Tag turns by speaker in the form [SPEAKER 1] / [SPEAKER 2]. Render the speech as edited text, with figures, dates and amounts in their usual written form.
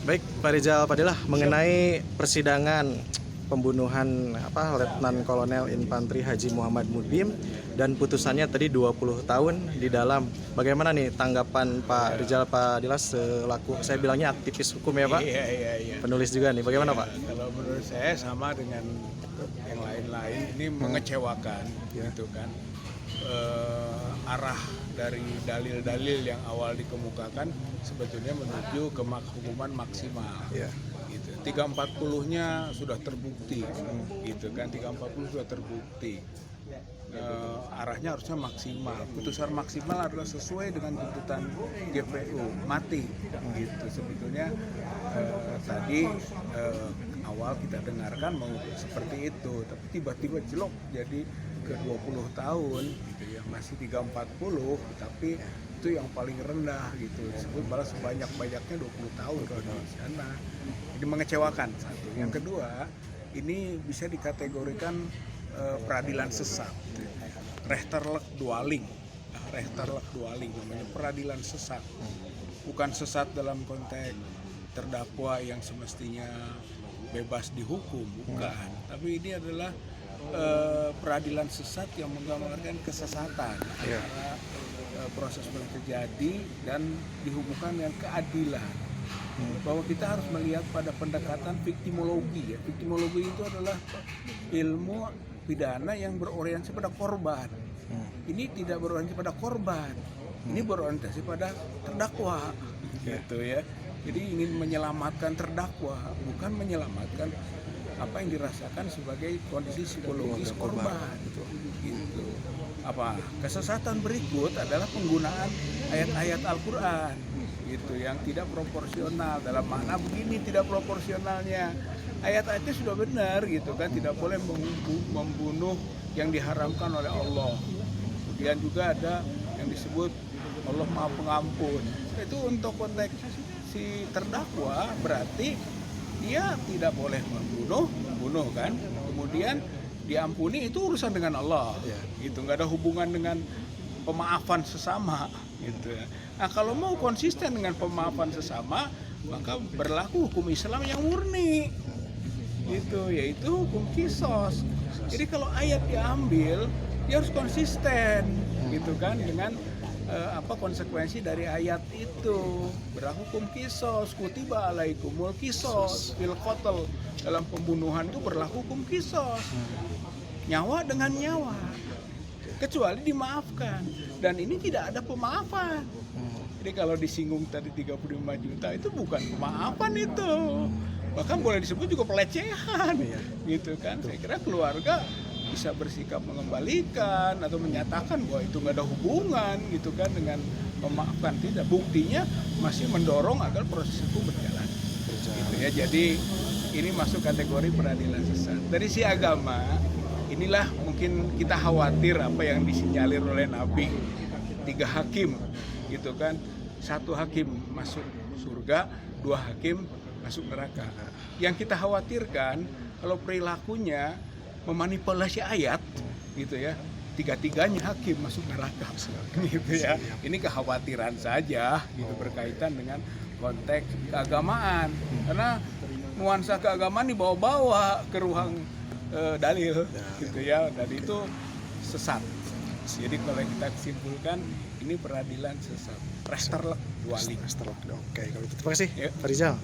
[SPEAKER 1] Baik, Pak Rizal Padilah, mengenai persidangan pembunuhan Letnan Kolonel Infantri Haji Muhammad Mudim dan putusannya tadi 20 tahun di dalam. Bagaimana nih tanggapan Pak Rizal Padilah selaku, saya bilangnya aktivis hukum ya Pak?
[SPEAKER 2] Iya.
[SPEAKER 1] Penulis juga nih, bagaimana Pak?
[SPEAKER 2] Kalau menurut saya sama dengan yang lain-lain, ini mengecewakan gitu kan. Arah dari dalil-dalil yang awal dikemukakan sebetulnya menuju ke hukuman maksimal.
[SPEAKER 1] Iya.
[SPEAKER 2] Gitu. 340-nya sudah terbukti, gitu kan, 340 sudah terbukti. Arahnya harusnya maksimal. Putusan maksimal adalah sesuai dengan tuntutan GPU, mati. Gitu. Sebetulnya tadi awal kita dengarkan mau seperti itu, tapi tiba-tiba jelok jadi ke 20 tahun, gitu ya, masih 340, tapi itu yang paling rendah gitu, disebut malah sebanyak-banyaknya 20 tahun kalau di sana. Ini mengecewakan satu. Yang kedua, ini bisa dikategorikan peradilan sesat, rechterlijk dwaling, namanya peradilan sesat. Bukan sesat dalam konteks terdakwa yang semestinya bebas dihukum, bukan. Tapi ini adalah peradilan sesat yang menggambarkan kesesatan antara proses yang terjadi dan dihubungkan dengan keadilan. Bahwa kita harus melihat pada pendekatan viktimologi. Viktimologi itu adalah ilmu pidana yang berorientasi pada korban. Ini tidak berorientasi pada korban, ini berorientasi pada terdakwa, gitu ya. Jadi ingin menyelamatkan terdakwa, bukan menyelamatkan apa yang dirasakan sebagai kondisi psikologis korban, gitu. Kesesatan berikut adalah penggunaan ayat-ayat Al-Quran, gitu, yang tidak proporsional. Dalam makna begini, tidak proporsionalnya. Ayat-ayatnya sudah benar, gitu kan, tidak boleh membunuh yang diharamkan oleh Allah. Kemudian juga ada yang disebut Allah Maha Pengampun. Itu untuk konteks si terdakwa, berarti dia tidak boleh membunuh kan, kemudian diampuni, itu urusan dengan Allah, gitu, nggak ada hubungan dengan pemaafan sesama, gitu ya. Nah, kalau mau konsisten dengan pemaafan sesama, maka berlaku hukum Islam yang murni, gitu, yaitu hukum kisos. Jadi kalau ayat diambil, dia harus konsisten, gitu kan, dengan konsekuensi dari ayat itu. Berlaku hukum kisos, kutiba alaikumul kisos fil qatl, dalam pembunuhan itu berlaku hukum kisos, nyawa dengan nyawa, kecuali dimaafkan, dan ini tidak ada pemaafan. Jadi kalau disinggung tadi 35 juta itu bukan pemaafan, itu bahkan boleh disebut juga pelecehan, gitu kan. Saya kira keluarga bisa bersikap mengembalikan atau menyatakan bahwa itu nggak ada hubungan, gitu kan, dengan memaafkan. Tidak, buktinya masih mendorong agar proses itu berjalan. Gitu ya. Jadi ini masuk kategori peradilan sesat. Dari si agama, inilah mungkin kita khawatir apa yang disinyalir oleh Nabi, 3 hakim, gitu kan, 1 hakim masuk surga, 2 hakim masuk neraka. Yang kita khawatirkan kalau perilakunya memanipulasi ayat, gitu ya, 3-tiganya hakim masuk neraka, gitu ya. Ini kekhawatiran saja, gitu, berkaitan dengan konteks keagamaan, karena nuansa keagamaan dibawa-bawa ke ruang dalil, gitu ya, dan itu sesat. Jadi kalau kita simpulkan, ini peradilan sesat, rechterlijk dwaling.
[SPEAKER 1] Oke, kalau itu terima kasih Pak Rizal.